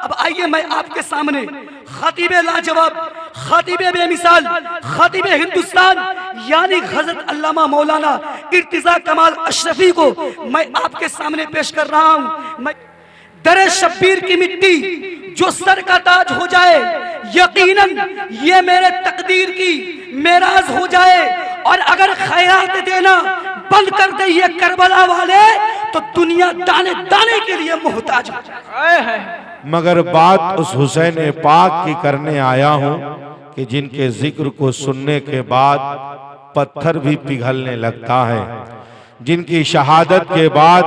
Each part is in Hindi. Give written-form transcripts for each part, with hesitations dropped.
अब आइए मैं आपके सामने खतीबे लाजवाब, खतीबे बेमिसाल, खतीबे हिंदुस्तान यानी हजरत अल्लामा मौलाना इर्तिजा कमाल अशरफी को मैं आपके सामने पेश कर रहा हूं। मैं दरे शब्बीर की मिट्टी जो सर का ताज हो जाए, यकीनन ये मेरे तकदीर की मेराज हो जाए। और अगर खैरात देना बंद कर दे ये करबला वाले तो दुनिया दाने दाने के लिए मोहताज हो जाए। मगर बात उस हुसैन पाक की करने आया हूं कि जिनके जिक्र को सुनने के बाद पत्थर भी पिघलने लगता है, जिनकी शहादत के बाद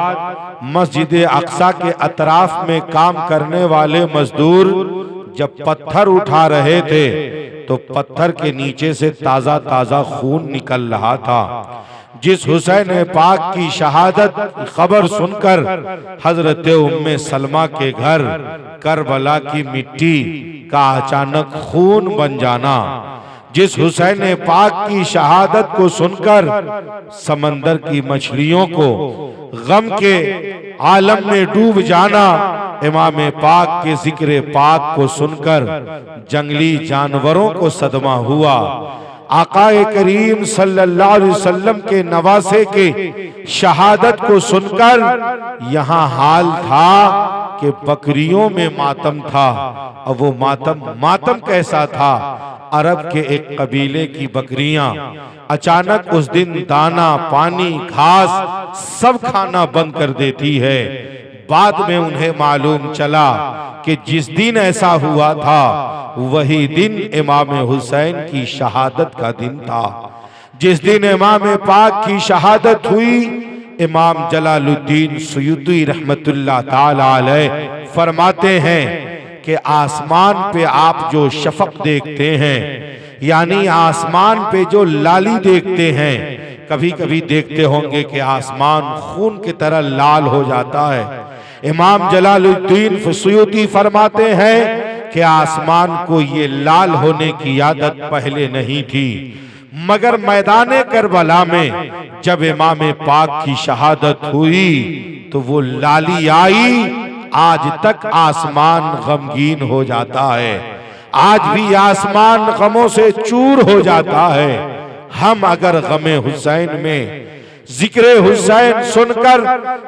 मस्जिद अक्सा के अतराफ में काम करने वाले मजदूर जब पत्थर उठा रहे थे तो पत्थर के नीचे से ताजा ताजा खून निकल रहा था। जिस हुसैन पाक की शहादत खबर सुनकर हजरत उम्मे सलमा के घर करबला की मिट्टी का अचानक खून बन जाना, जिस हुसैन पाक की शहादत को सुनकर समंदर की मछलियों को गम के आलम में डूब जाना, इमाम पाक के जिक्र पाक को सुनकर जंगली जानवरों को सदमा हुआ, आकाए करीम सल्लल्लाहु अलैहि वसल्लम के नवासे के शहादत को सुनकर यहाँ हाल था कि बकरियों में मातम था। और वो मातम कैसा था? अरब के एक कबीले की बकरियां अचानक उस दिन दाना पानी घास सब खाना बंद कर देती है। बाद में उन्हें मालूम चला कि जिस दिन ऐसा हुआ था वही दिन इमाम हुसैन की शहादत का दिन था। जिस दिन इमाम पाक की शहादत हुई, इमाम जलालुद्दीन सुयूती रहमतुल्लाह ताला अलैह फरमाते हैं कि आसमान पे आप जो शफक देखते हैं, यानी आसमान पे जो लाली देखते हैं, कभी कभी देखते होंगे कि आसमान खून की तरह लाल हो जाता है। इमाम जलालुद्दीन सुयूती फरमाते हैं कि आसमान को ये लाल होने की आदत पहले नहीं थी, मगर मैदाने करबला में जब इमाम पाक की शहादत हुई तो वो लाली आई। आज तक आसमान गमगीन हो जाता है, आज भी आसमान गमों से चूर हो जाता है। हम अगर गमे हुसैन में जिक्र हुसैन सुनकर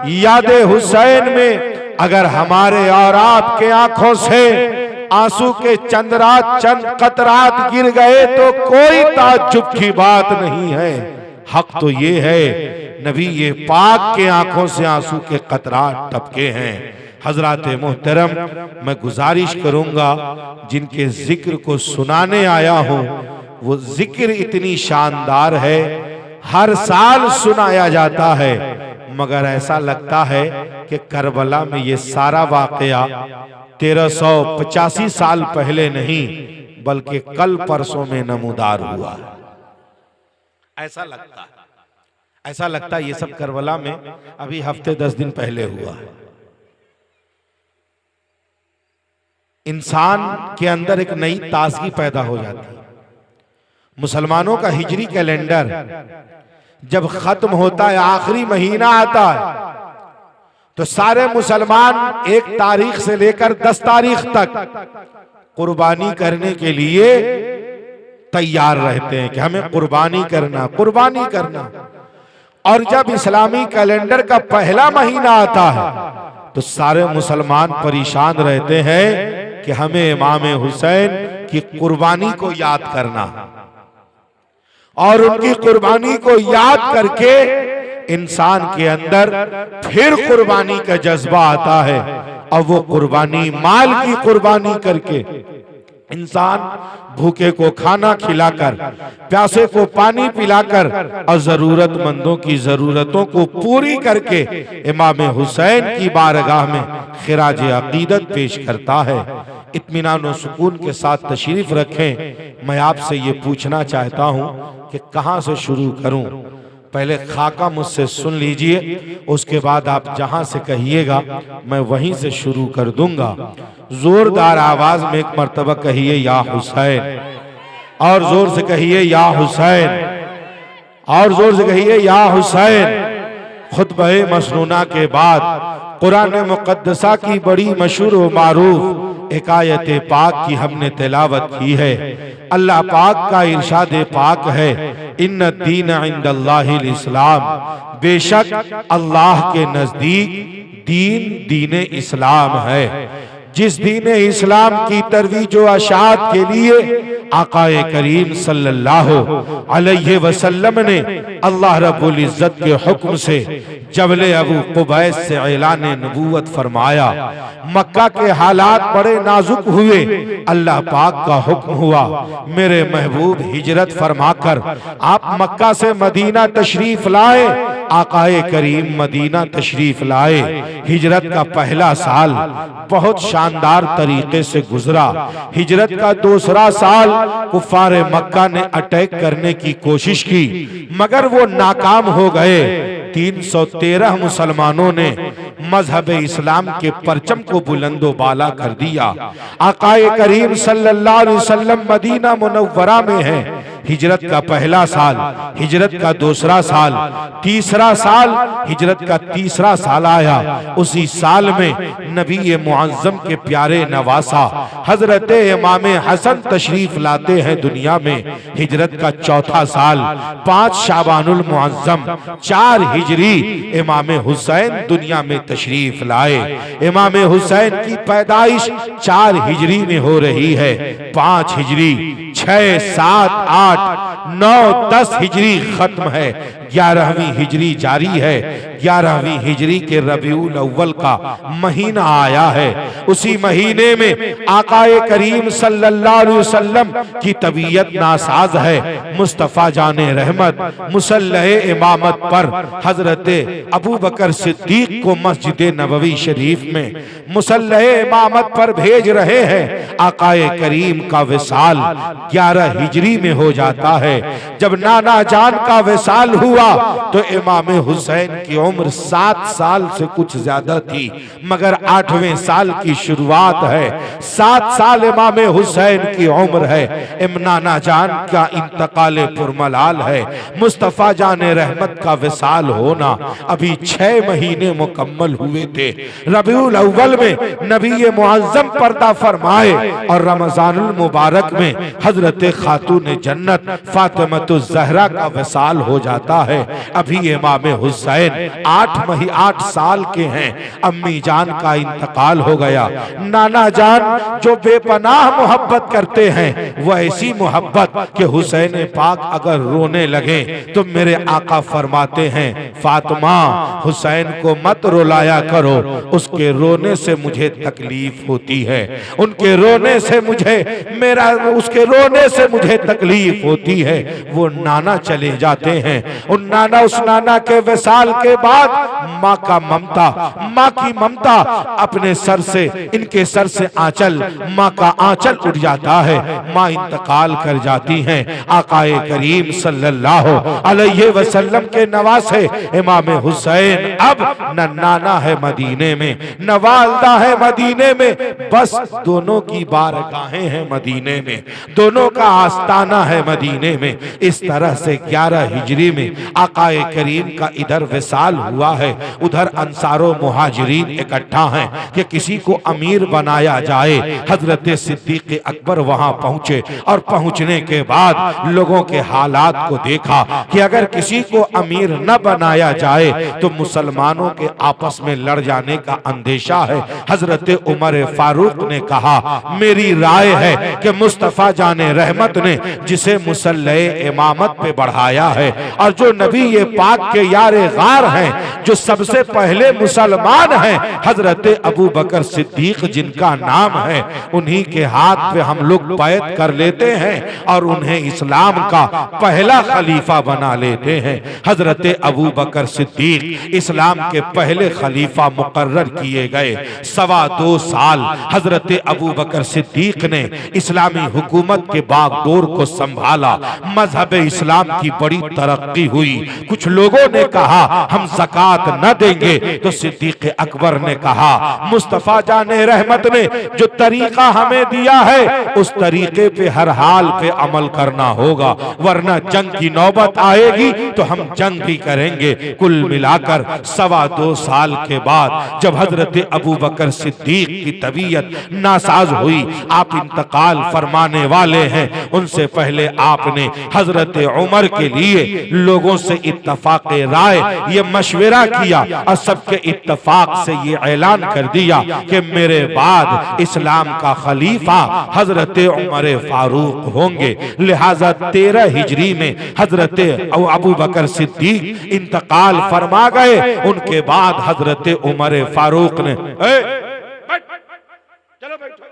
यादे हुसैन में अगर हमारे और आपके आंखों से आंसू के चंद कतरात गिर गए तो कोई ताज्जुब की बात नहीं है। हक तो ये है नबी ये पाक के आंखों से आंसू के कतरात टपके हैं। हजरात मोहतरम, मैं गुजारिश करूंगा जिनके जिक्र को सुनाने आया हूं, वो जिक्र इतनी शानदार है, हर साल सुनाया जाता है, मगर ऐसा लगता है कि करबला में ये सारा वाकया 1385 साल पहले नहीं बल्कि कल परसों में नमूदार हुआ। ऐसा लगता है ये सब करबला में अभी हफ्ते 10 दिन पहले हुआ है। इंसान के अंदर एक नई ताजगी पैदा हो जाती है। मुसलमानों का हिजरी कैलेंडर जब खत्म होता है, आखिरी महीना आता है, तो सारे मुसलमान 1 तारीख से लेकर 10 तारीख तक कुर्बानी करने के लिए तैयार रहते हैं कि हमें कुर्बानी करना। और जब इस्लामी कैलेंडर का पहला महीना आता है तो सारे मुसलमान परेशान रहते हैं कि हमें इमाम हुसैन की कुर्बानी को याद करना, और उनकी कुर्बानी को याद करके इंसान के अंदर फिर कुर्बानी का जज्बा आता है। और वो कुर्बानी माल की कुर्बानी करके इंसान भूखे को खाना खिलाकर, प्यासे को पानी पिलाकर और जरूरतमंदों की जरूरतों को पूरी करके इमाम हुसैन की बारगाह में खिराज अकीदत पेश करता है। इत्मीनान और सुकून के साथ तशरीफ रखें। मैं आपसे ये पूछना चाहता हूँ कि कहाँ से शुरू करूँ। पहले खाका मुझसे सुन लीजिए, उसके बाद आप जहां से कहिएगा मैं वहीं से शुरू कर दूंगा। जोरदार आवाज में एक मर्तबा कहिए या हुसैन, और जोर से कहिए या हुसैन, और जोर से कहिए या हुसैन। खुतबे मसनूना के बाद कुरान मुकद्दसा की बड़ी मशहूर व मारूफ एक आयत पाक की हमने तिलावत की है। अल्लाह पाक का इरशाद पाक है, इन्न दीन इंदल्लाहिल इस्लाम, बेशक अल्लाह के नजदीक दीन इस्लाम है। जिस दीन इस्लाम की तरवीज व अशात के लिए आकाए करीम सल्लल्लाहु अलैहि वसल्लम ने अल्लाह रब्बुल इज्जत के हुक्म से जबले अबू कुबैस से ऐलान नबूवत फरमाया। मक्का के हालात बड़े नाजुक हुए, अल्लाह पाक का हुक्म हुआ, मेरे महबूब हिजरत फरमाकर आप मक्का से मदीना तशरीफ लाए। आकाए करीम मदीना तशरीफ लाए। हिजरत का पहला साल बहुत शानदार तरीके से गुजरा। हिजरत का दूसरा साल कुफारे मक्का ने अटैक करने की कोशिश की, मगर वो नाकाम हो गए। 313 मुसलमानों ने मजहब इस्लाम के परचम को बुलंदो बाला कर दिया। आकाए करीम सल्लल्लाहु अलैहि वसल्लम मदीना मुनव्वरा में है। हिजरत का पहला साल, हिजरत का दूसरा साल, तीसरा साल, हिजरत का तीसरा साल आया। उसी साल में नबी मुअज्जम के प्यारे नवासा हजरत इमाम हसन तशरीफ लाते हैं दुनिया में। हिजरत का चौथा साल 5 शाबानुल मुअज्जम 4 हिजरी इमाम हुसैन दुनिया में तशरीफ लाए। इमाम हुसैन की पैदाइश 4 हिजरी में हो रही है। 5 हिजरी, 6, 7, 8, 9, 10 हिजरी खत्म है। 11वीं हिजरी जारी है। 11वीं हिजरी के रबीउल अव्वल का महीना आया है। उसी महीने में आकाए करीम सल्लल्लाहु अलैहि वसल्लम की तबीयत नासाज है। मुस्तफा जाने रहमत मुसल्लह इमामत पर हजरत अबू बकर सिद्दीक को मस्जिद नबवी शरीफ में मुसल्लह इमामत पर भेज रहे हैं। आकाए करीम का विसाल 11 हिजरी में हो जाता है। जब नाना जान का विसाल हुआ तो इमाम हुसैन की उम्र 7 साल से कुछ ज्यादा थी, मगर 8वें साल की शुरुआत है। 7 साल इमाम हुसैन की उम्र है। नाना जान का इंतकाल पुरमलाल है। मुस्तफा जाने रहमत का विसाल होना अभी 6 महीने मुकम्मल हुए थे। रबीउल अव्वल में नबी मुअज्जम पर्दा फरमाए और रमजानुल मुबारक में हजरत खातून जन्नत फातिमतुज ज़हरा का विसाल हो जाता है। अभी इमाम हुसैन 8 साल के हैं। अम्मी जान का इंतकाल हो गया। नाना जान जो बेपनाह मोहब्बत करते हैं, वो ऐसी मोहब्बत कि हुसैन पाक अगर रोने लगे तो मेरे आका फरमाते हैं, फातिमा हुसैन को मत रुलाया करो, उसके रोने से मुझे तकलीफ होती है। उनके रोने से मुझे उसके रोने से मुझे तकलीफ होती है। वो नाना चले जाते हैं। उस नाना के विसाल के बाद माँ की ममता अपने सर से, इनके सर से आंचल, माँ का आंचल उठ जाता है। माँ इंतकाल कर जाती हैं। आकाए करीम सल्लल्लाहु अलैहि वसल्लम के नवासे इमाम हुसैन अब न नाना है मदीने में, न वालदा है मदीने में, बस दोनों की बारगाहें हैं मदीने में, दोनों का आस्ताना है मदीने में। इस तरह से 11 हिजरी में आकाए करीम का इधर विसाल हुआ है, उधर अंसारो मुहाजिरीन इकट्ठा हैं कि किसी को अमीर बनाया जाए। हजरत सिद्दीक अकबर वहां पहुंचे और पहुंचने के बाद लोगों के हालात को देखा कि अगर किसी को अमीर न बनाया जाए तो मुसलमानों के आपस में लड़ जाने का अंदेशा है। हजरत उमर फारूक ने कहा, मेरी राय है कि मुस्तफा जाने रहमत ने जिसे मुसल्लह इमामत पे बढ़ाया है और जो नबी ये पाक के यारे गार हैं, जो सबसे पहले मुसलमान हैं, हजरत अबू बकर सिद्दीक जिनका नाम है, उन्हीं के हाथ पे हम लोग बैत कर लेते हैं और उन्हें इस्लाम का पहला खलीफा बना लेते हैं। हजरत अबू बकर सिद्दीक इस्लाम के पहले खलीफा मुकर्रर किए गए। 2.25 साल हजरत अबू बकर सिद्दीक ने इस्लामी हुकूमत के बागडोर को संभाला। मजहब इस्लाम की बड़ी तरक्की हुई। हुई। कुछ लोगों ने कहा हम ज़कात न देंगे, तो सिद्दीक़ अकबर ने कहा मुस्तफ़ा जाने रहमत ने जो तरीका हमें दिया है उस तरीके पे हर हाल पे अमल करना होगा, वरना जंग की नौबत आएगी तो हम जंग भी करेंगे। कुल मिलाकर 2.25 साल के बाद जब हजरत अबू बकर सिद्दीक की तबीयत नासाज हुई, आप इंतकाल फरमाने वाले हैं, उनसे पहले आपने हजरत उमर के लिए लोगों से इत्तफाक राय ये मशवरा किया और सबके इत्तफाक से ये ऐलान कर दिया कि मेरे बाद इस्लाम का खलीफा हजरत उमर फारूक होंगे। लिहाजा 13 हिजरी में हजरत अबू बकर सिद्दीक इंतकाल फरमा गए। उनके बाद हजरत उमर फारूक ने चलो बैठो,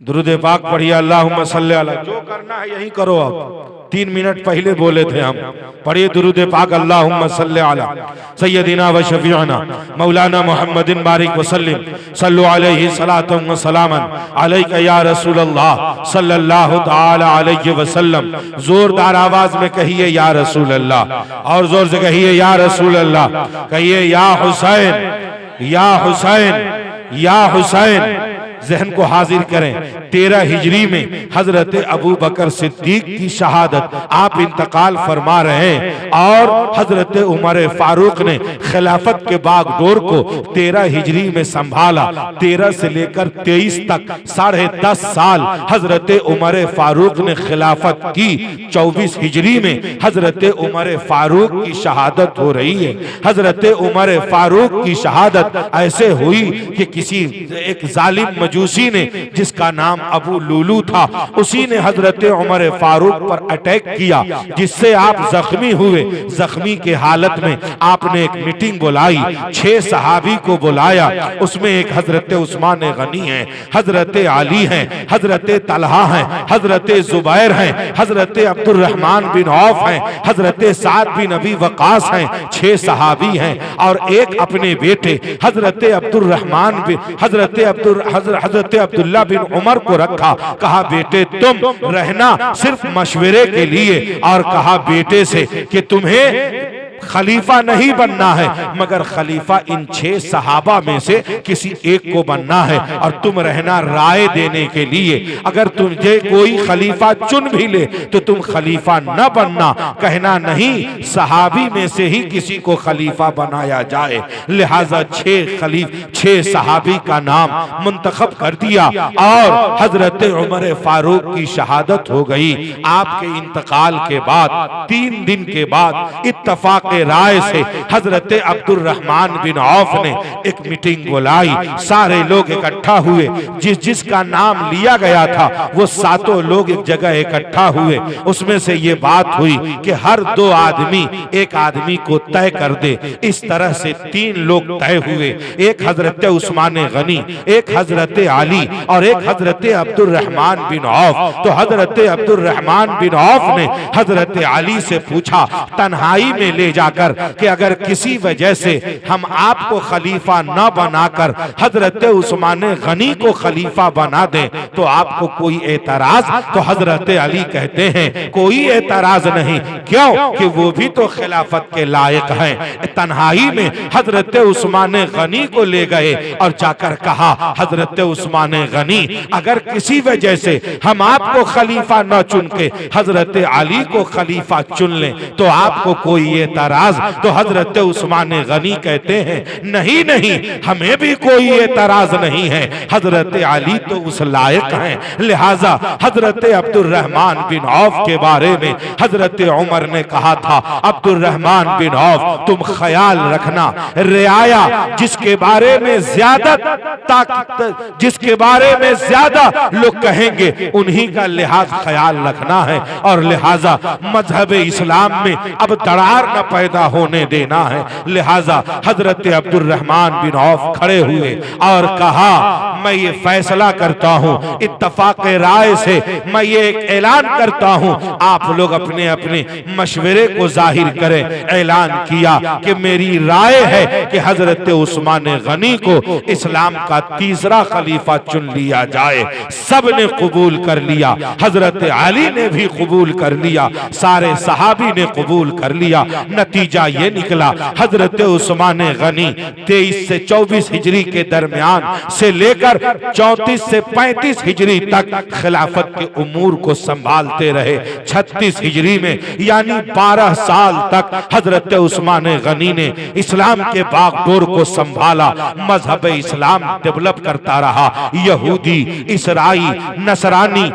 दुरूद पाक पढ़िए, अल्लाहुम्मा सल्ली अला, जो करना है यही करो। अब 3 मिनट पहले बोले थे हम, पढ़िए दुरूद पाक, अल्लाहुम्मा सल्ली अला सय्यदिना व शफीअना मौलाना मुहम्मदिन बारिक वसल्लिम सल्लु अलैहि सलातम व सलामन अलैका या रसूल अल्लाह सल्लल्लाहु तआला अलैहि वसल्लम। जोरदार आवाज में कहिए या रसूल अल्लाह, और जोर से कहिए या रसूल अल्लाह, कहिए या हुसैन या हुसैन या हुसैन। जहन को हाजिर करें, 13 हिजरी में हजरत अबू बकर सिद्दीक की शहादत, आप इंतकाल फरमा रहे हैं और हजरत उमर फारूक ने खिलाफत के बागडोर को 13 हिजरी में संभाला। 13 से लेकर 23 तक 10.5 साल हजरत उमर फारूक ने खिलाफत की। 24 हिजरी में हजरत उमर फारूक की शहादत हो रही है। हजरत उमर फारूक की शहादत ऐसे हुई कि किसी एक जालिम मजूसी ने, जिसका नाम अबू लुलू था, उसी ने हजरत उमर फारूक पर अटैक किया, जिससे आप जख्मी हुए। जख्मी के हालत में आपने एक मीटिंग बुलाई, 6 सहाबी को बुलाया। उसमें एक हजरत उस्मान गनी है, हजरत अली हैं, हजरत तलहा हैं, हजरत जुबैर हैं, हजरत अब्दुर्रहमान बिन औफ हैं, हजरत साद बिन अबी वकास हैं। 6 सहाबी हैं और एक अपने बेटे हजरत अब्दुर्रहमान बिन हजरत अब्दुल्ला बिन उमर को रखा। कहा बेटे तुम रहना सिर्फ मशवरे के लिए, और कहा बेटे से कि तुम्हें खलीफा नहीं बनना है, मगर खलीफा इन 6 सहाबा में से किसी एक को बनना है, और तुम रहना राय देने के लिए। अगर तुझे कोई खलीफा चुन भी ले तो तुम खलीफा न बनना, कहना नहीं सहाबी में से ही किसी को खलीफा बनाया जाए। लिहाजा 6 सहाबी का नाम मुंतखब कर दिया और हजरत उमर फारूक की शहादत हो गई। आपके इंतकाल के बाद 3 दिन के बाद इत्तफाक राय से हजरत अब्दुर्रहमान बिन औफ ने एक मीटिंग बुलाई। सारे लोग इकट्ठा हुए, जिसका नाम लिया गया था वो 7 लोग एक जगह इकट्ठा हुए। उसमें से ये बात हुई कि हर 2 आदमी एक आदमी को तय कर दे। इस तरह से 3 लोग तय हुए, एक हजरत उस्मान गनी, एक हजरत अली और एक हजरत अब्दुर्रहमान बिन औफ। तो हजरत अब्दुर्रहमान बिन औफ ने हजरत अली से पूछा तन्हाई में ले जाकर कि अगर किसी वजह से हम आपको खलीफा न बनाकर हजरत उस्मान गनी को खलीफा बना दें तो आपको कोई एतराज? तो हजरत अली कहते हैं कोई एतराज नहीं। क्यों? कि वो भी तो खिलाफत के लायक हैं। तन्हाई में हजरत उस्मान गनी को ले गए और जाकर कहा हजरत उस्मान गनी अगर किसी वजह से हम आपको खलीफा न चुन के हजरत अली को खलीफा चुन लें तो आपको कोई एतराज? तो हजरत उस्मान गनी कहते हैं नहीं नहीं, हमें भी कोई एतराज नहीं है, हजरत अली तो उस लायक हैं। लिहाजा हजरत अब्दुर्रहमान बिन औफ के बारे में हजरत उमर ने कहा था अब्दुर्रहमान बिन औफ तुम ख्याल रखना, रियाया जिसके बारे में ज्यादा जिसके बारे में ज्यादा लोग कहेंगे उन्हीं का लिहाज ख्याल रखना है। और लिहाजा मजहब इस्लाम में अब दरार न पैदा होने देना है। लिहाजा हजरत अब्दुर्रहमान बिन औफ खड़े हुए और कहा, मैं ये फैसला करता हूँ, इत्तफाक राय से मैं ये एक ऐलान करता हूँ, आप लोग अपने अपने मशवरे को जाहिर करें। ऐलान किया कि मेरी राय है कि हजरत उस्मान गनी को इस्लाम का तीसरा खलीफा चुन लिया जाए। सब ने कबूल कर लिया, हजरत अली ने भी कबूल कर लिया, सारे सहाबी ने कबूल कर लिया। नतीजा ये निकला, हजरत उस्मान गनी 23 से 24 हिजरी के दरमियान से लेकर 34 से 35 हिजरी तक खिलाफत के उमूर को संभालते रहे। 36 हिजरी में यानी 12 साल तक हजरत उस्मान गनी ने इस्लाम के बागडोर को संभाला। मजहब इस्लाम डेवलप करता रहा। यहूदी, इसराई, नसरानी,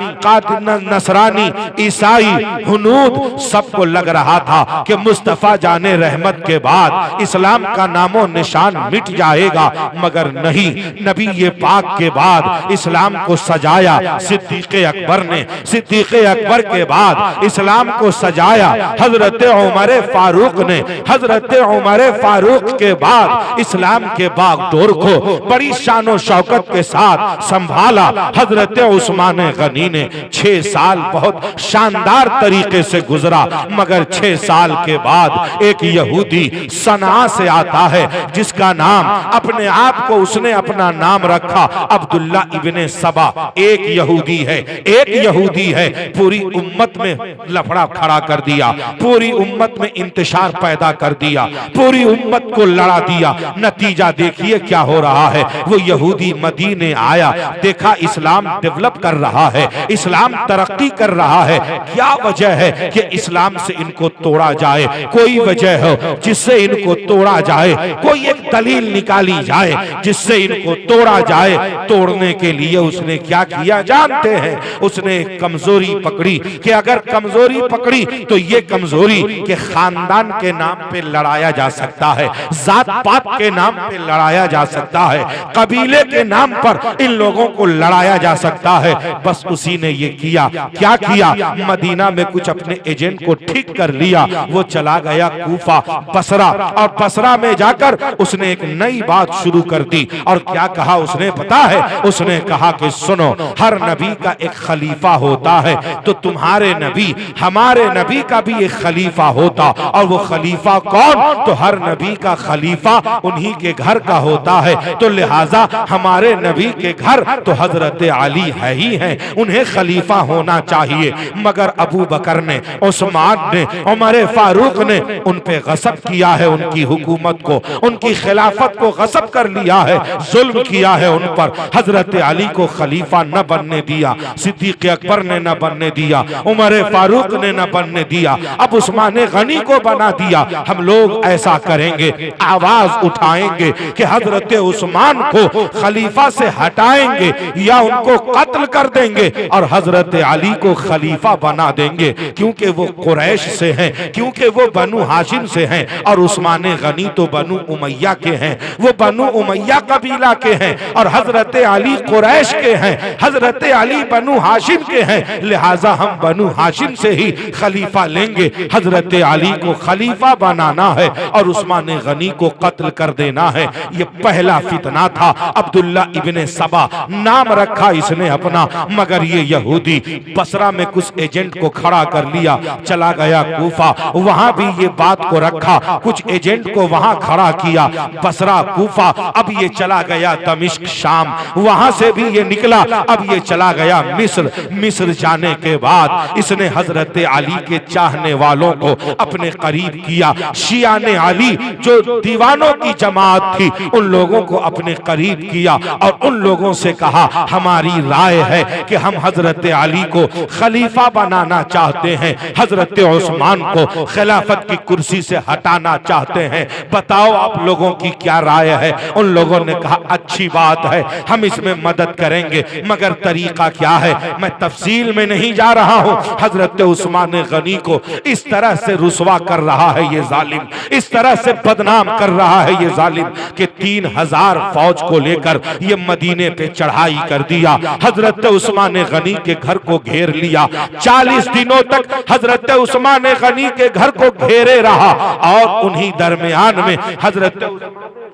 ईसाई, हुनूद सबको लग रहा था कि मुस्तफा जाने रहमत के बाद इस्लाम का नामो निशान मिट जाएगा, मगर नहीं, नबी ये पाक के बाद इस्लाम को सजाया सिद्दीक़ अकबर ने, सिद्दीक़ अकबर के बाद इस्लाम को सजाया हजरत उमर फारूक ने, हजरत उमर फारूक के बाद इस्लाम के बागडोर को बड़ी शानो शौकत के साथ संभाला हजरत उस्मान गनी ने। 6 साल बहुत शानदार तरीके से गुजरा, मगर 6 साल के बाद एक यहूदी सना से आता है, जिसका नाम अपने आप को उसने अपना नाम रखा अब्दुल्ला इब्ने सबा। एक यहूदी है, एक यहूदी है, पूरी उम्मत में लफड़ा खड़ा कर दिया, पूरी उम्मत में इंतशार पैदा कर दिया, पूरी उम्मत को लड़ा दिया। नतीजा देखिए क्या हो रहा है। वो यहूदी मदीने आया, देखा इस्लाम डेवलप कर रहा है, इस्लाम तरक्की कर रहा है। क्या वजह है कि इस्लाम से इनको तोड़ा जाए? कोई वजह हो जिससे इनको तोड़ा जाए, कोई एक दलील निकाली जाए जिससे इनको तोड़ा जाए। तोड़ने के लिए उसने क्या किया जानते हैं? उसने कमजोरी पकड़ी कि अगर कमजोरी पकड़ी तो ये कमजोरी के खानदान के नाम पे लड़ाया जा सकता है, जात पात के नाम पे लड़ाया जा सकता है, कबीले के नाम पर इन लोगों को लड़ाया जा सकता है। बस उसी ने ये किया। क्या किया? मदीना में कुछ अपने एजेंट को ठीक कर लिया। वो चला गया कूफा, बसरा, और बसरा में जाकर उसने एक नई बात शुरू कर दी। और क्या कहा उसने पता है? उसने कहा कि सुनो, हर नबी का एक खलीफा होता है, तो तुम्हारे नबी, हमारे नबी का भी एक खलीफा होता। और वो खलीफा कौन? तो हर नबी का खलीफा उन्हीं के घर का होता है, तो लिहाजा हमारे नबी के घर तो हजरत अली है ही हैं, उन्हें खलीफा होना चाहिए। मगर अबू बकर ने, उस्मान ने, उमर फारूक ने उन पे गसब किया है, उनकी हुकूमत को, उनकी खिलाफत को गसब कर लिया है, जुल्म किया है उन पर। हजरत अली को खलीफा न बनने दिया, सिद्दीक़ अकबर ने न बनने दिया, उमर फारूक ने न बनने दिया, अब उस्मान गनी को बना दिया। हम लोग ऐसा करेंगे, आवाज उठाएंगे कि हजरत उस्मान को खलीफा से हटाएंगे या उनको कत्ल कर देंगे और हजरत अली को खलीफा बना देंगे, क्योंकि वो कुरैश से हैं, क्योंकि वो बनु हाशिम से हैं, और उस्मान गनी तो बनु उमैया के हैं, वो बनु उमैया कबीला के हैं, और हजरत अली कुरैश के हैं, हजरत अली बनु हाशिम के हैं। लिहाजा हम बनु हाशिम से ही खलीफा लेंगे। हजरत अली को खलीफा बनाना है और उस्मान गनी को कत्ल कर देना है। ये पहला फितना था। अब्दुल्ला इब्ने सबा नाम रखा इसने अपना, मगर ये यहूदी बसरा में कुछ एजेंट को खड़ा कर लिया, चला गया कूफा, वहां भी ये बात को रखा, कुछ एजेंट को वहां खड़ा किया, बसरा, कूफा, अब ये चला गया दमिश्क, शाम, वहां से भी ये निकला, अब ये चला गया मिस्र। मिस्र जाने के बाद इसने हजरत अली के चाहने वालों को अपने करीब किया। शिया ने अली जो दीवानों की जमात थी, उन लोगों को अपने करीब किया और उन लोगों से कहा, हमारी राय है कि हम हजरत अली को खलीफा बनाना चाहते हैं, हजरत उस्मान को खिलाफत की कुर्सी से हटाना चाहते हैं, बताओ आप लोगों की क्या राय है? उन लोगों ने कहा, अच्छी बात है, हम इसमें मदद करेंगे, मगर तरीका क्या है? मैं तफसील में नहीं जा रहा हूं। हजरत उस्मान गनी को इस तरह से रुसवा कर रहा है ये जालिम, इस तरह से बदनाम कर रहा है ये जालिम कि 3000 फौज को लेकर ये मदीने पे चढ़ाई कर दिया। हजरत उस्मान गनी के घर को घेर लिया। 40 दिनों तक हजरत उस्मान गनी के घर को घेरे दे रहा। और उन्हीं दरमियान में हजरत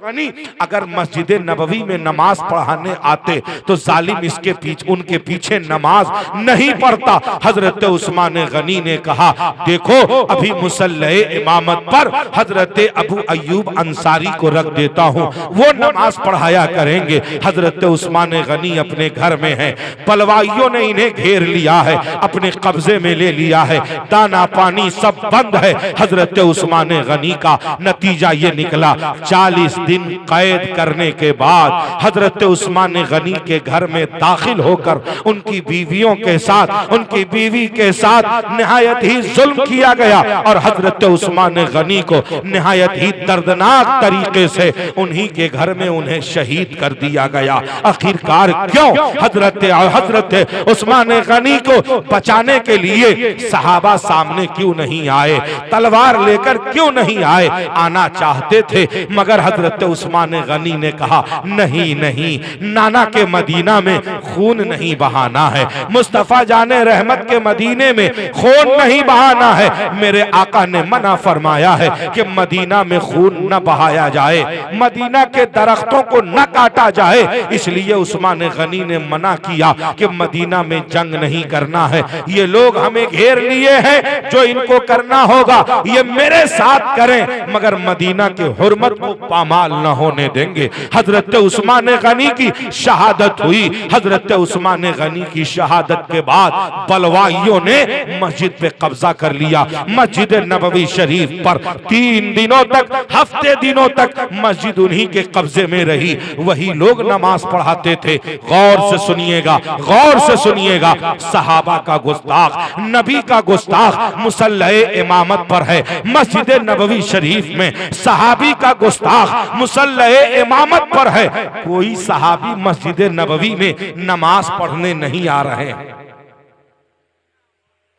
गनी अगर मस्जिद नबवी में नमाज पढ़ाने आते तो जालिम इसके पीछे उनके पीछे नमाज नहीं पढ़ता। हजरत उस्मान गनी ने कहा, देखो अभी मुसल्ले इमामत पर हजरत अबू अयूब अंसारी को रख देता हूँ, वो नमाज पढ़ाया करेंगे। हजरत उस्मान गनी अपने घर में है, पलवाइयों ने इन्हें घेर लिया है, अपने कब्जे में ले लिया है, दाना पानी सब बंद है। हजरत उस्मान गनी का नतीजा ये निकला, 40 दिन कैद करने के बाद हजरत उस्मान गनी के घर में दाखिल होकर उनकी बीवियों के साथ, उनकी बीवी के साथ निहायत ही जुल्म किया गया और हजरत उस्मान गनी को निहायत ही दर्दनाक तरीके से उन्हीं के घर में उन्हें शहीद कर दिया गया। आखिरकार क्यों? हजरत उस्मान गनी को बचाने के लिए सहाबा सामने क्यों नहीं आए, तलवार लेकर क्यों नहीं आए? आना चाहते थे मगर हजरत उस्मान गनी ने कहा, नहीं नहीं, नाना के मदीना में खून नहीं बहाना है, मुस्तफा जाने रहमत के मदीने में खून नहीं बहाना है। मेरे आका ने मना फरमाया है कि मदीना में खून न बहाया जाए, मदीना के दरख्तों को न काटा जाए। इसलिए उस्मान गनी ने मना किया कि मदीना में जंग नहीं करना है, ये लोग हमें घेर लिए हैं, जो इनको करना होगा ये मेरे साथ करें, मगर मदीना के हुर्मत को पामाल न होने देंगे। हजरत उस्मान गनी की शहादत हुई। हजरत उस्मान गनी की शहादत के बाद बलवाइयों ने मस्जिद पे कब्जा कर लिया। मस्जिद नबवी शरीफ पर 3 दिनों तक, हफ्ते दिनों तक मस्जिद उन्हीं के कब्जे में रही, वही लोग नमाज पढ़ाते थे। गौर से सुनिएगा, गौर से सुनिएगा, सहाबा का गुस्ताख, नबी का गुस्ताख मुसल्ले इमामत पर है मस्जिद नबवी शरीफ में, सहाबी का गुस्ताख मुसल्ले इमामत पर है। कोई सहाबी मस्जिद नबवी में नमाज पढ़ने नहीं आ रहे हैं,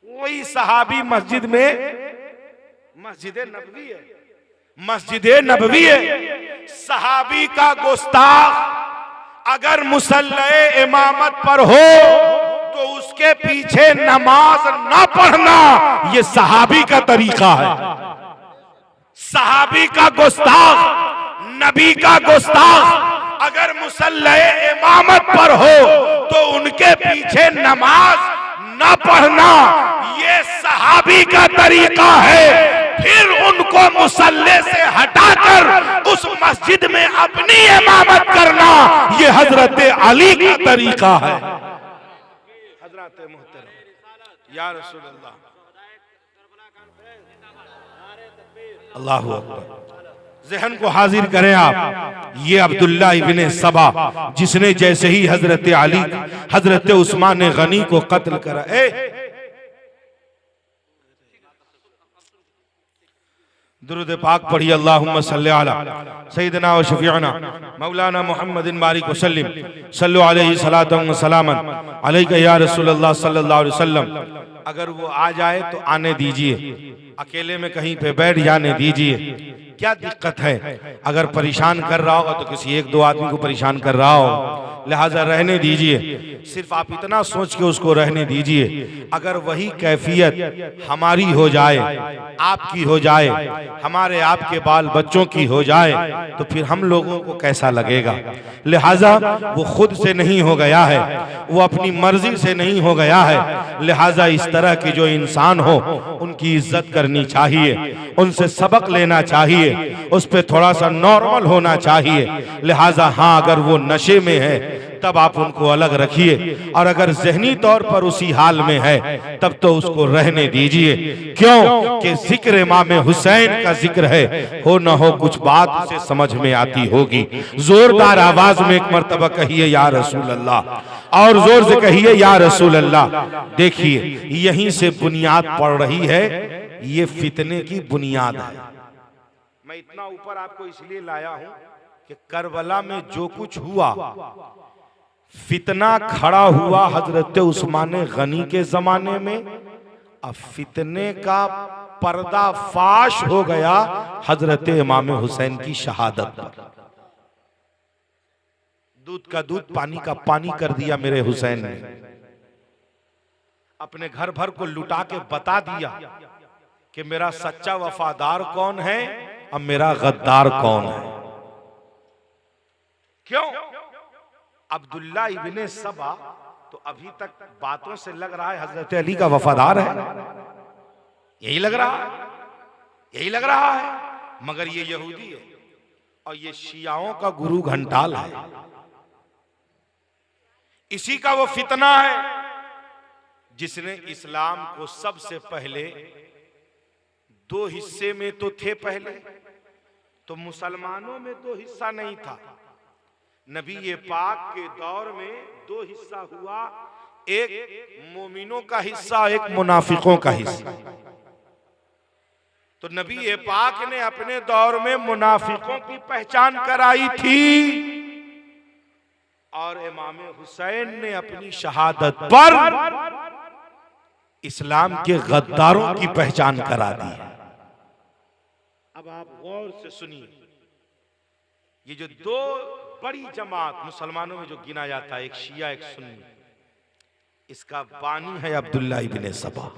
कोई सहाबी मस्जिद में, मस्जिद नबवी है, मस्जिद नबवी है, सहाबी का गुस्ताख अगर मुसल्ले इमामत पर हो तो उसके पीछे नमाज ना पढ़ना, ये सहाबी का तरीका है। सहाबी का गुस्ताख, नबी का गुस्ताख अगर मुसल्ले इमामत पर हो तो उनके पीछे नमाज न पढ़ना, ये सहाबी का तरीका है। फिर उनको मुसल्ले से हटाकर उस मस्जिद में अपनी इमामत करना, ये हजरत अली का तरीका है। हजरत मोहतरम या रसूल अल्लाह, अल्लाहु अकबर। ज़हन को हाजिर करें आप, ये अब्दुल्ला इब्ने सबा जिसने जैसे ही हजरत अली, हजरत उस्मान गनी को कत्ल करा, दुरूद पाक पढ़िए, अल्लाहुम्मा सल्ली अला सय्यिदना व शफीअना मौलाना मुहम्मदिन बारिक वसल्लिम सल्लु अलैहि सलातन व सलामन अलैका या रसूलल्लाह सल्लल्लाहु अलैहि वसल्लम। अगर वो आ जाए तो आने दीजिए, अकेले में कहीं पे बैठ जाने दीजिए, क्या दिक्कत है? अगर परेशान कर रहा होगा तो किसी 1-2 आदमी को परेशान कर रहा हो, लिहाजा रहने दीजिए। सिर्फ आप इतना सोच के उसको रहने दीजिए। अगर वही कैफियत हमारी हो जाए, आपकी हो जाए, हमारे आपके बाल बच्चों की हो जाए तो फिर हम लोगों को कैसा लगेगा? लिहाजा वो खुद से नहीं हो गया है, वो अपनी मर्जी से नहीं हो गया है। लिहाजा इस तरह के जो इंसान हो उनकी इज्जत करनी चाहिए, उनसे सबक लेना चाहिए, उस पर थोड़ा सा नॉर्मल होना चाहिए। लिहाजा हाँ, अगर वो नशे में है तब आप उनको अलग रखिए, और अगर जहनी तौर पर उसी हाल में है तब तो उसको रहने दीजिए। क्यों कि जिक्र इमाम हुसैन का जिक्र है, हो न हो कुछ बात उसे समझ में आती होगी। जोरदार आवाज में एक मर्तबा कहिए या रसूल अल्लाह, और जोर से कहिए या रसूल अल्लाह। देखिए यहीं से बुनियाद पड़ रही है, ये फितने की बुनियाद है। मैं इतना ऊपर आपको इसलिए लाया हूं कि करबला में जो कुछ हुआ, फितना खड़ा हुआ हजरत उस्मान गनी के जमाने में, अब फितने का पर्दा फाश हो गया हजरत इमाम हुसैन की शहादत पर। दूध का दूध, पानी का पानी कर दिया मेरे हुसैन ने। अपने घर भर को लुटा के बता दिया कि मेरा सच्चा वफादार कौन है और मेरा गद्दार कौन है। क्यों? अब्दुल्ला इब्ने सबा तो अभी तक बातों से लग रहा है हजरत अली का वफादार है, यही लग रहा है, यही लग रहा है, मगर ये यहूदी है और ये शियाओं का गुरु घंटाल है। इसी का वो फितना है जिसने इस्लाम को सबसे पहले दो हिस्से में तो थे। पहले तो मुसलमानों में दो हिस्सा नहीं था, नबी ये पाक के दौर में दो हिस्सा हुआ, एक मोमिनों का हिस्सा, एक मुनाफिकों का हिस्सा। तो नबी ये पाक ने अपने दौर में मुनाफिकों की पहचान कराई थी और इमाम हुसैन ने अपनी शहादत पर इस्लाम के गद्दारों की पहचान करा दी। अब आप गौर से सुनिए, ये जो दो बड़ी जमात मुसलमानों में जो गिना जाता है, एक शिया एक सुन्नी, इसका बानी है अब्दुल्ला इब्ने सबा।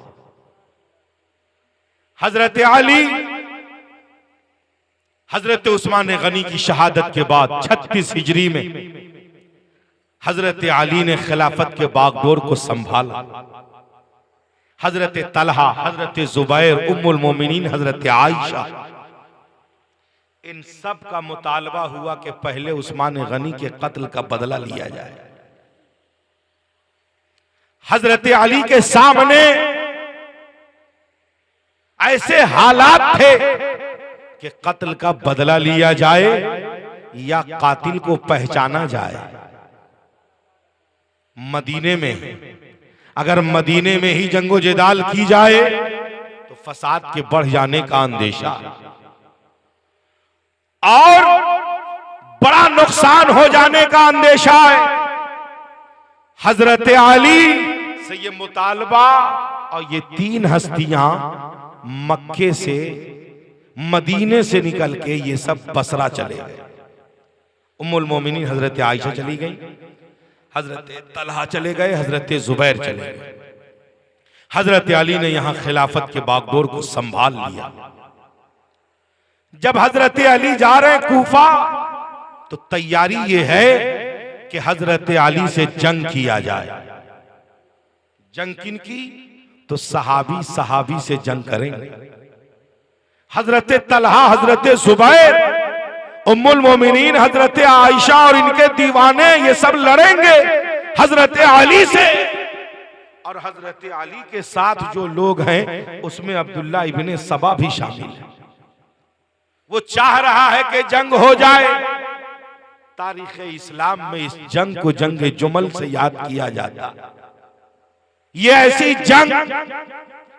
हजरत अली, हजरत उस्मान गनी की शहादत के बाद 36 हिजरी में हजरत अली ने खिलाफत के बागडोर को संभाला। हजरत तलहा, हजरत जुबैर, उम्मुल मोमिनीन हजरत आयशा, इन सब का मुतालबा हुआ कि पहले उस्मान गनी के कत्ल का बदला लिया जाए। हजरत अली के सामने ऐसे हालात थे कि कत्ल का बदला लिया जाए या कातिल को पहचाना जाए। मदीने में अगर मदीने में ही जंगो जिदाल की जाए तो फसाद के बढ़ जाने का अंदेशा और बड़ा नुकसान हो जाने का अंदेशा है। हजरत अली से ये मुतालबा, और ये तीन हस्तियां मक्के से मदीने से निकल के ये सब बसरा चले गए। उम्मुल मोमिनीन हजरत आयशा चली गई, हजरत तलहा चले गए, हजरत जुबैर चले गए। हजरत अली ने यहां खिलाफत के बागडोर को संभाल लिया। जब हजरत अली जा रहे कूफा तो तैयारी ये है कि हजरत अली से जंग किया जाए। जंग किन की? तो सहाबी सहाबी से जंग करेंगे। हजरत तलहा, हजरत जुबैर, उम्मुल मोमिनीन हजरत आयशा और इनके दीवाने ये सब लड़ेंगे हजरत अली से। और हजरत अली के साथ जो लोग हैं उसमें अब्दुल्ला इब्ने सबा भी शामिल है। वो चाह रहा है कि जंग हो जाए। तारीख इस्लाम में इस जंग को जंग जुमल से याद किया जाता। ये ऐसी जंग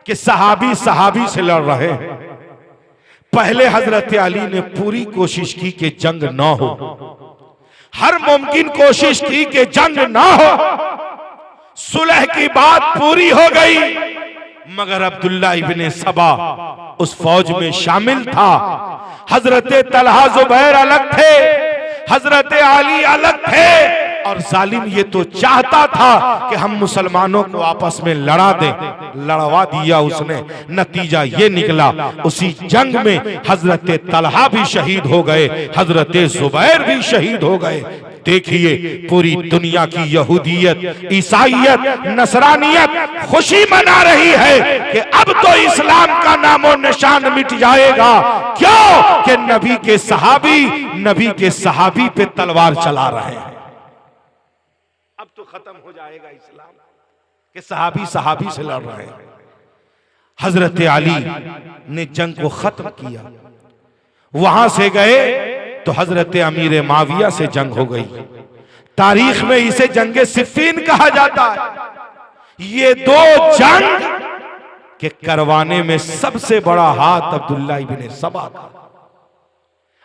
कि सहाबी सहाबी से लड़ रहे हैं। पहले हजरत अली ने पूरी कोशिश की कि जंग ना हो, हर मुमकिन कोशिश की कि जंग ना हो। सुलह की बात पूरी हो गई, मगर अब्दुल्ला इब्ने सबा उस फौज में शामिल था। हजरत तलहा जुबैर अलग थे, हजरत अली अलग थे। और जालिम ये तो चाहता था कि हम मुसलमानों को आपस में लड़ा दें, लड़वा दिया उसने। नतीजा ये निकला, उसी जंग में हजरत तलहा भी शहीद हो गए, हजरत जुबैर भी शहीद हो गए। देखिए पूरी दुनिया की यहूदियत, ईसाइयत, नसरानियत खुशी मना रही है कि अब तो इस्लाम का नामो निशान मिट जाएगा। क्यों? कि नबी के सहाबी पे तलवार चला रहे हैं। अब तो खत्म हो जाएगा इस्लाम कि सहाबी सहाबी से लड़ रहे हैं। हजरत अली ने जंग को खत्म किया। वहां से गए तो हजरत अमीर माविया से जंग हो गई। तारीख में इसे जंगे सिफ़ीन कहा जाता है। ये दो जंग के करवाने में सबसे बड़ा हाथ अब्दुल्ला इब्ने सबा का।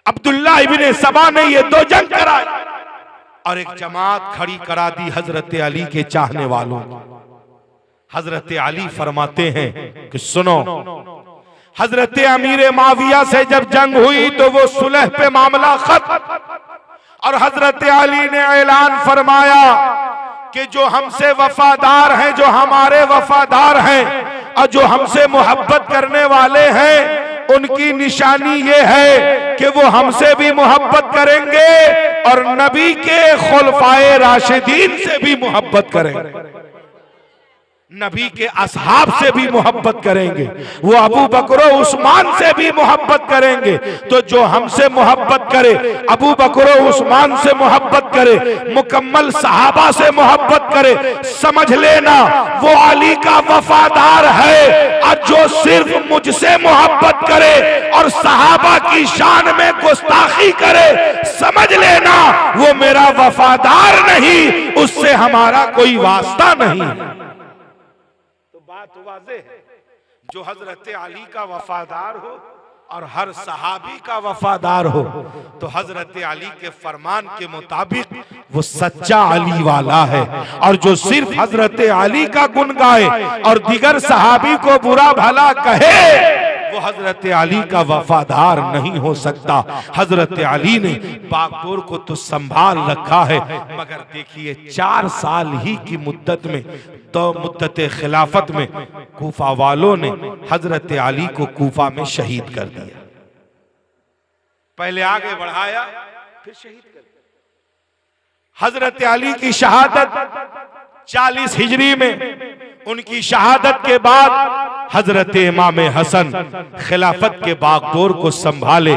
अब्दुल्ला इब्ने सबा ने ये दो जंग कराई और एक जमात खड़ी करा दी हजरत अली के चाहने वालों की। हजरत अली फरमाते हैं कि सुनो, हजरत अमीर माविया से जब जंग हुई तो वो सुलह पे मामला खत्म और हजरत अली ने ऐलान फरमाया कि जो हमसे वफादार हैं, जो हमारे वफादार हैं और जो हमसे मोहब्बत करने वाले हैं उनकी निशानी ये है कि वो हमसे भी मोहब्बत करेंगे और नबी के खुलफाए राशिदीन से भी मोहब्बत करेंगे, नबी के असहाब से भी मोहब्बत करेंगे, वो अबू बकर उस्मान से भी मोहब्बत करेंगे। तो जो हमसे मोहब्बत करे, अबू बकर उस्मान से मोहब्बत करे, मुकम्मल सहाबा से मोहब्बत करे, समझ लेना वो अली का वफादार है। और जो सिर्फ मुझसे मोहब्बत करे और सहाबा की शान में गुस्ताखी करे, समझ लेना वो मेरा वफादार नहीं, उससे हमारा कोई वास्ता नहीं। बात वाज़ेह है, जो हजरत अली का वफादार हो और हर सहाबी का वफादार हो तो हजरत अली के फरमान के मुताबिक वो सच्चा अली वाला है। और जो सिर्फ हजरत अली का गुण गाए और दिगर सहाबी को बुरा भला कहे वो हजरत अली का वफादार नहीं हो सकता। हजरत अली ने बागडोर को तो संभाल रखा है, मगर देखिए 4 साल ही की मुद्दत में, तो मुद्दत खिलाफत में कूफा वालों ने हजरत अली को कूफा में शहीद कर दिया। पहले आगे बढ़ाया फिर शहीद कर दिया। हजरत अली की शहादत 40 हिजरी में, उनकी शहादत के बाद हजरत इमाम हसन खिलाफत के बागडोर को संभाले।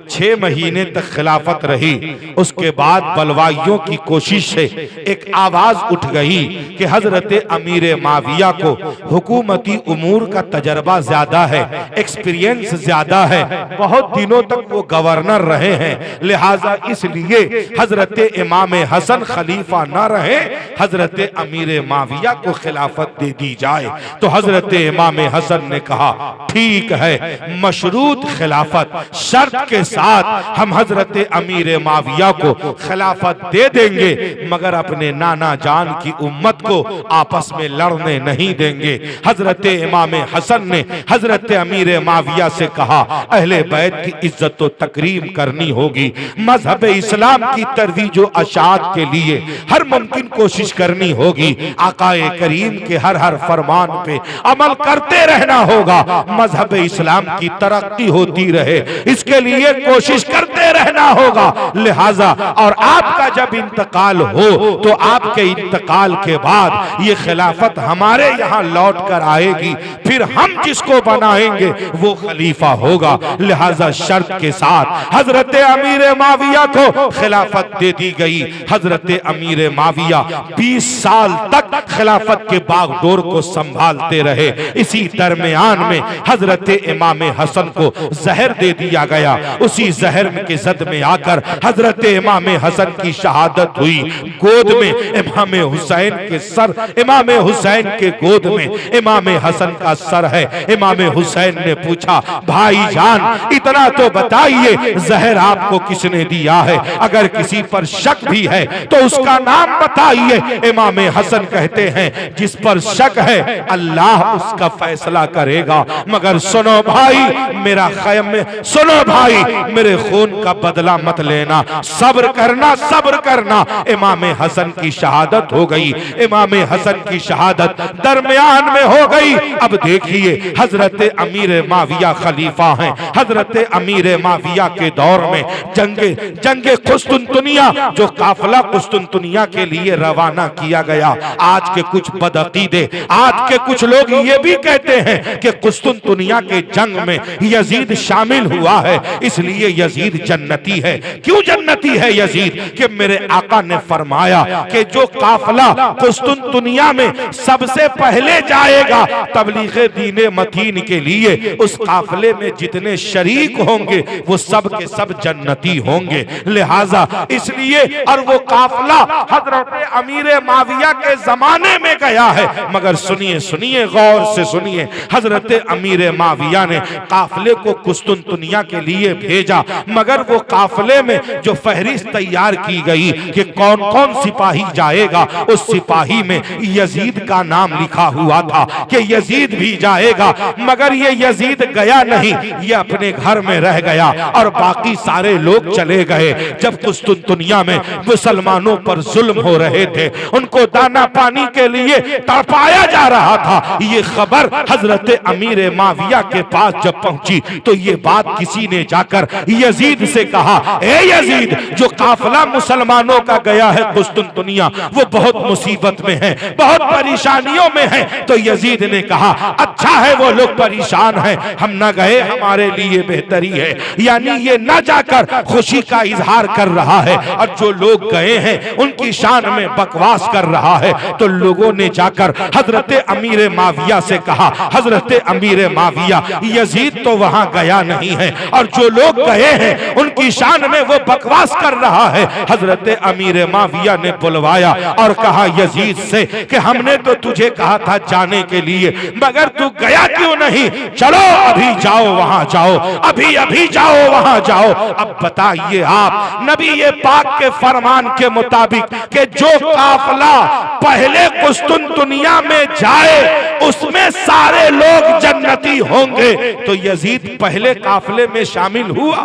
6 महीने तक खिलाफत रही। उसके बाद बलवाइयों की कोशिश से एक आवाज उठ गई कि हजरत अमीर माविया को हुकूमती उमूर का तजर्बा ज्यादा है, एक्सपीरियंस ज्यादा है, बहुत दिनों तक वो गवर्नर रहे हैं, लिहाजा इसलिए हजरत इमाम हसन खलीफा न रहे, हजरत अमीर माविया को खिलाफत दे दी जाए। तो हजरत इमाम हसन ने कहा ठीक है, मशरूत खिलाफत, शर्त के साथ हम हजरत अमीर माविया को खिलाफत दे देंगे, मगर अपने नाना जान की उम्मत को आपस में लड़ने नहीं देंगे। हजरत इमाम हसन ने हजरत अमीर माविया से कहा अहले बैत की इज्जत व तकरीम करनी होगी, मजहब इस्लाम की तरवीज व अशात के लिए हर मुमकिन कोशिश करनी होगी, आकाए करीम के हर फरमान पे अमल करते रहना होगा, मजहब इस्लाम की तरक्की होती रहे इसके लिए कोशिश करते रहना होगा। लिहाजा और आपका जब इंतकाल हो तो आपके इंतकाल के बाद ये खिलाफत हमारे यहाँ लौट कर आएगी, फिर हम जिसको बनाएंगे वो खलीफा होगा। लिहाजा शर्त के साथ हजरत अमीर माविया को खिलाफत दे दी गई। हजरत अमीर माविया 20 साल तक खिलाफत के बागडोर को संभालते रहे। इसी दरमियान में हजरत इमाम हसन को जहर दे दिया गया। उसी जहर के जद में आकर हजरत इमाम हसन की शहादत हुई। गोद में इमाम हुसैन के सर, इमाम हुसैन के गोद में इमाम हसन का सर है। इमाम हुसैन ने पूछा भाईजान इतना तो बताइए जहर आपको किसने दिया है, अगर किसी पर शक भी है तो उसका नाम बताइए। इमाम हसन कहते हैं जिस पर शक है अल्लाह उसका फैसला करेगा, मगर सुनो भाई मेरा खैम में, सुनो भाई मेरे खून का बदला मत लेना, सब्र करना, सब्र करना। इमाम हसन की शहादत हो गई। इमाम हसन की शहादत दरमियान में हो गई। अब देखिए हजरत अमीर माविया खलीफा हैं। हजरत अमीर माविया के दौर में जंगे कुस्तुनतुनिया, जो काफिला कुस्तुनतुनिया के लिए रवाना किया गया, आज के कुछ बदअकीदे, आज के कुछ लोग ये भी कहते हैं कि कुस्तुनतुनिया के जंग में यजीद शामिल हुआ है, इसलिए यजीद जन्नती है। क्यों जन्नती है यजीद? कि मेरे आका ने फरमाया कि जो काफिला कुस्तुनतुनिया में सबसे पहले जाएगा तबलीग दीन मतीन के लिए, उस काफिले में जितने शरीक होंगे वो सब के सब जन्नती होंगे। लिहाजा इसलिए, और वो काफिला हजरत अमीर माविया के जमाने में गया है। मगर सुनिए सुनिए, गौर से सुनिए, हजरत अमीर माविया ने काफिले को कुस्तुनतुनिया के लिए भेजा, मगर वो काफिले में जो फहरिस्त तैयार की गई कि कौन कौन सिपाही जाएगा, उस सिपाही में यजीद का नाम लिखा हुआ था कि यजीद भी जाएगा, मगर ये यजीद गया नहीं, ये अपने घर में रह गया और बाकी सारे लोग चले गए। जब कुस्तुनतुनिया में मुसलमानों पर जुल्म हो रहे थे, उनको दाना पानी के लिए तड़पाया जा रहा था, ये खबर हजरत अमीर माविया के पास जब पहुंची तो ये बात किसी ने जाकर यजीद से कहा, ए यजीद, जो काफिला मुसलमानों का गया है कुस्तुनतुनिया, वो बहुत मुसीबत में है, बहुत परेशानियों में है। तो यजीद ने कहा, अच्छा है वो लोग परेशान हैं, हम न गए हमारे लिए बेहतरी है। यानी ये न जाकर खुशी का इजहार कर रहा है, और जो लोग गए हैं उनकी शान में बकवास कर रहा है। तो लोगों ने जाकर हजरत अमीर माविया से कहा, हजरत अमीर माविया, यजीद तो वहां गया नहीं है, और जो लोग गए हैं उनकी शान में वो बकवास कर रहा है। हजरत अमीर माविया ने बुलवाया और कहा यजीद से कि हमने तो तुझे कहा था जाने के लिए, मगर तू गया क्यों नहीं? चलो अभी जाओ, वहां जाओ, अभी अभी जाओ, वहां जाओ। अब बताइए आप, नबी ये पाक के फरमान के मुताबिक कि जो काफिला पहले कुस्तुनतुनिया में जाए उसमें सारे लोग जन्नती होंगे, तो यजीद पहले काफिले में शामिल हुआ?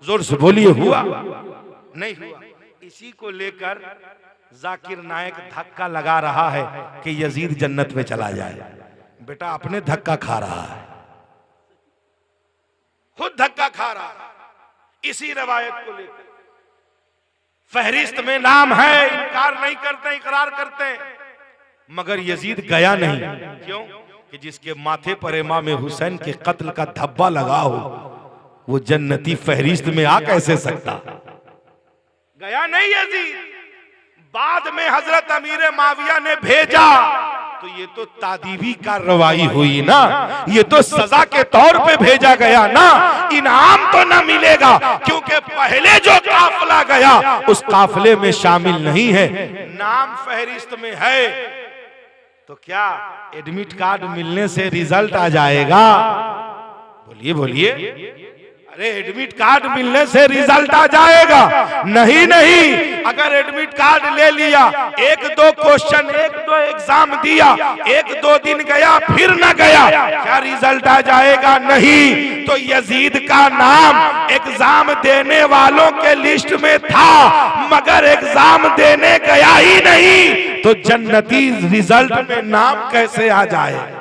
जोर से बोलिए, हुआ? नहीं हुआ। इसी को लेकर जाकिर नायक धक्का लगा रहा है कि यजीद जन्नत में चला जाए। बेटा अपने धक्का खा रहा है, खुद धक्का खा रहा है। इसी रवायत को लेकर फहरिस्त में नाम है, इनकार नहीं करते, इकरार करते, मगर यजीद गया नहीं। क्यों? कि जिसके माथे पर इमाम हुसैन के कत्ल का धब्बा लगा हो, वो जन्नती फहरिस्त में आ कैसे सकता? गया नहीं यजीद। बाद में हजरत अमीर माविया ने भेजा, तो ये तो तादीबी कार्रवाई हुई ना, ये तो सजा के तौर पे भेजा गया ना, इनाम तो ना मिलेगा, क्योंकि पहले जो काफिला गया उस काफिले में शामिल नहीं है, नाम फहरिस्त में है। तो क्या एडमिट कार्ड मिलने से रिजल्ट आ जाएगा? बोलिए बोलिए। अरे एडमिट कार्ड मिलने से रिजल्ट आ जाएगा? नहीं नहीं, अगर एडमिट कार्ड ले लिया, एक दो क्वेश्चन, एक दो एग्जाम दिया, एक दो दिन गया फिर न गया, क्या रिजल्ट आ जाएगा? नहीं। तो यजीद का नाम एग्जाम देने वालों के लिस्ट में था, मगर एग्जाम देने गया ही नहीं, तो जन्नती रिजल्ट में नाम कैसे आ जाए?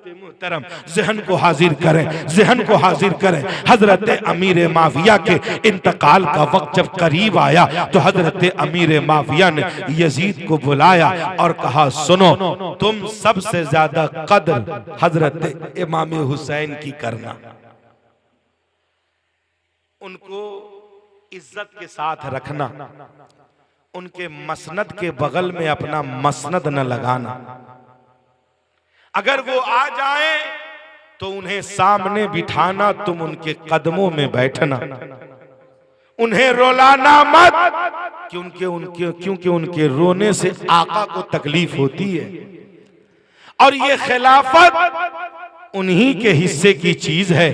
मुहतरम, ज़हन को हाजिर करें, ज़हन को हाजिर करें। हजरत अमीर माविया के इंतकाल का वक्त जब करीब आया तो हजरत अमीर माविया ने यजीद को बुलाया और कहा, सुनो, तुम सबसे ज्यादा कदर हजरत इमाम हुसैन की करना, उनको इज्जत के साथ रखना, उनके मसनद के बगल में अपना मसनद न लगाना। अगर वो आ जाए तो उन्हें सामने बिठाना, तुम उनके कदमों में बैठना, उन्हें रुलाना मत, क्योंकि उनके रोने से आका को तकलीफ होती है, और ये खिलाफत उन्हीं के हिस्से की चीज है।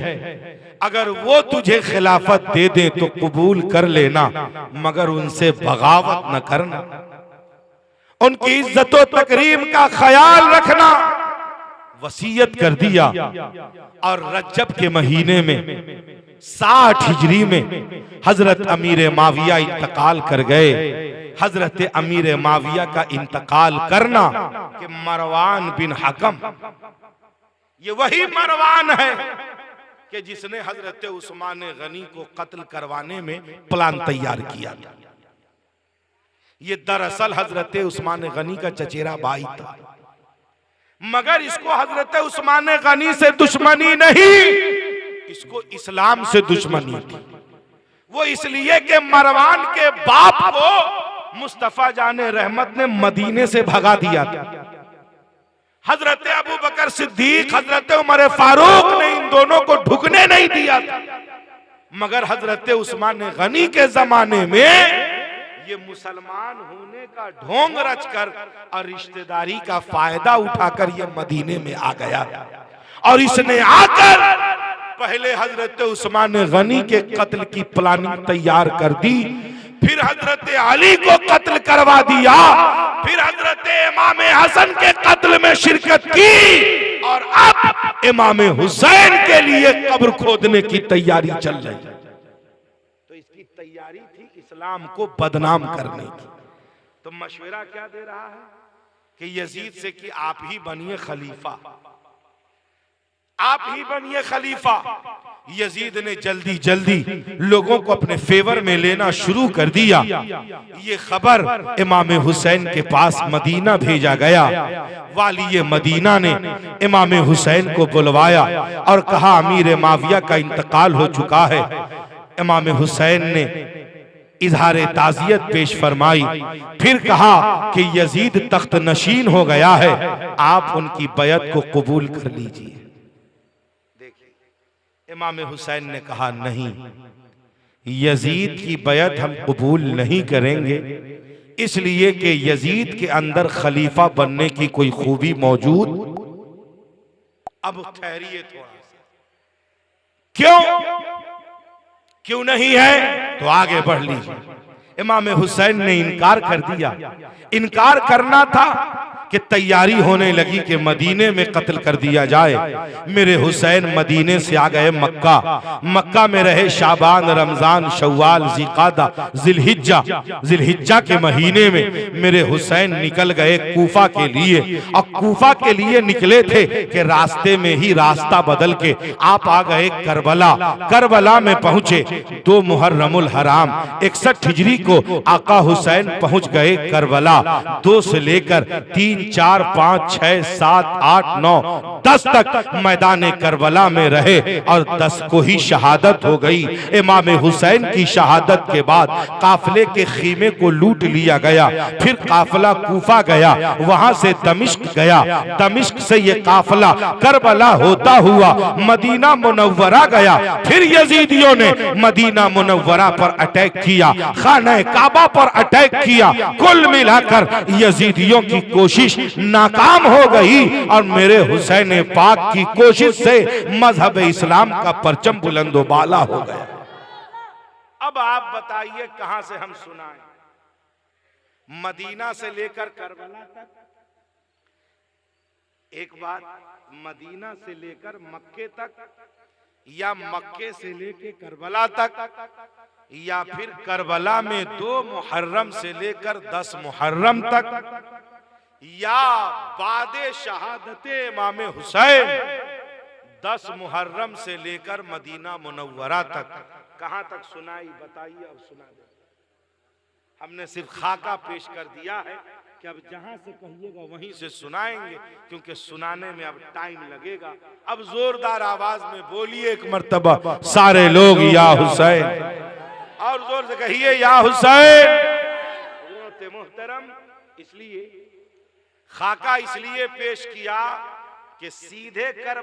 अगर वो तुझे खिलाफत दे दे तो कबूल कर लेना, मगर उनसे बगावत न करना, उनकी इज्जत व तकरीम का ख्याल रखना। वसीयत कर दिया। और रज्जब के महीने में 60 हिजरी में हजरत अमीर माविया इंतकाल कर गए। हजरत अमीर माविया का इंतकाल करना कि मरवान बिन हकम, ये वही मरवान है कि जिसने हजरत उस्मान गनी को कत्ल करवाने में प्लान तैयार किया। ये दरअसल हजरत उस्मान गनी का चचेरा भाई था, मगर इसको हजरत उस्मान गनी से दुश्मनी नहीं, इसको इस्लाम से दुश्मनी थी। वो इसलिए कि मरवान के बाप को मुस्तफा जाने रहमत ने मदीने से भगा दिया था। हजरत अबू बकर सिद्दीक, हजरत उमर फारूक ने इन दोनों को ढुकने नहीं दिया था, मगर हजरत उस्मान गनी के जमाने में ये मुसलमान होने का ढोंग रचकर और रिश्तेदारी का फायदा उठाकर ये मदीने में आ गया, और इसने आकर पहले हजरत उस्मान गनी के कत्ल की प्लानिंग तैयार कर दी, फिर हजरत अली को कत्ल करवा दिया, फिर हजरत इमाम हसन के कत्ल में शिरकत की, और अब इमाम हुसैन के लिए कब्र खोदने की तैयारी चल रही है। तो इसकी तैयारी थी इस्लाम को बदनाम करने की। तो मशवरा क्या दे रहा है? कि यजीद से कि आप ही बनिए खलीफा, आप ही बनिए खलीफा। यजीद ने जल्दी जल्दी लोगों को अपने फेवर में लेना शुरू कर दिया। ये खबर इमाम हुसैन के पास मदीना भेजा गया। वाली मदीना ने इमाम हुसैन को बुलवाया और कहा अमीर माविया का इंतकाल हो चुका है। इमाम हुसैन ने इजहार ताजियत पेश फरमाई, फिर कहा कि यजीद तख्त नशीन हो गया है, आप उनकी बैत को कबूल कर लीजिए। इमाम हुसैन ने कहा नहीं, यजीद की बैत हम कबूल नहीं करेंगे, इसलिए कि यजीद के अंदर खलीफा बनने की कोई खूबी मौजूद। अब ठहरिए थोड़ा सा, क्यों नहीं है, तो आगे बढ़ लीजिए। इमाम हुसैन ने इनकार कर दिया। इनकार करना था कि तैयारी होने लगी कि मदीने में कत्ल कर दिया जाए। मेरे हुसैन मदीने से आ गए मक्का। मक्का में रहे शाबान, रमजान, शव्वाल, ज़िक़ादा, ज़िलहिज्जा के महीने में मेरे हुसैन निकल गए कूफा के लिए। और कूफा के लिए निकले थे कि रास्ते में ही रास्ता बदल के आप आ गए करबला। करबला में पहुंचे 2 मुहर्रमुल हराम 61 हिजरी को आका हुसैन पहुंच गए करबला। 2 से लेकर 3, 4, 5, 6, 7, 8, 9, 10 तक मैदान करबला में रहे और 10 को ही शहादत हो गई। इमाम हुसैन की शहादत के बाद काफिले के खीमे को लूट लिया गया। फिर काफिला कूफा गया, वहां से दमिश्क गया, दमिश्क से ये काफिला करबला होता हुआ मदीना मुनव्वरा गया। फिर यजीदियों ने मदीना मुनव्वरा पर अटैक किया, खाना काबा पर अटैक किया। कुल मिलाकर यजीदियों की कोशिश नाकाम हो गई और मेरे हुसैन पाक की कोशिश से मजहब इस्लाम का परचम बुलंदोबाला हो गया। अब आप बताइए कहां से हम सुनाएं? मदीना से लेकर करबला तक एक बात, मदीना से लेकर मक्के तक, या मक्के से लेकर करबला तक, या फिर करबला में 2 मुहर्रम से लेकर 10 मुहर्रम तक, या बादे शहादते इमाम हुसैन 10 मुहर्रम से लेकर मदीना मुनव्वरा तक। कहां तक सुनाई बताइए, अब सुना दे। हमने सिर्फ खाका पेश कर दिया है कि अब जहां से कहिएगा वहीं से सुनाएंगे, क्योंकि सुनाने में अब टाइम लगेगा। अब जोरदार आवाज में बोलिए एक मर्तबा सारे लोग या हुसैन, और जोर से कहिए या हुसैन। मोहतरम, इसलिए खाका इसलिए पेश किया कि सीधे कर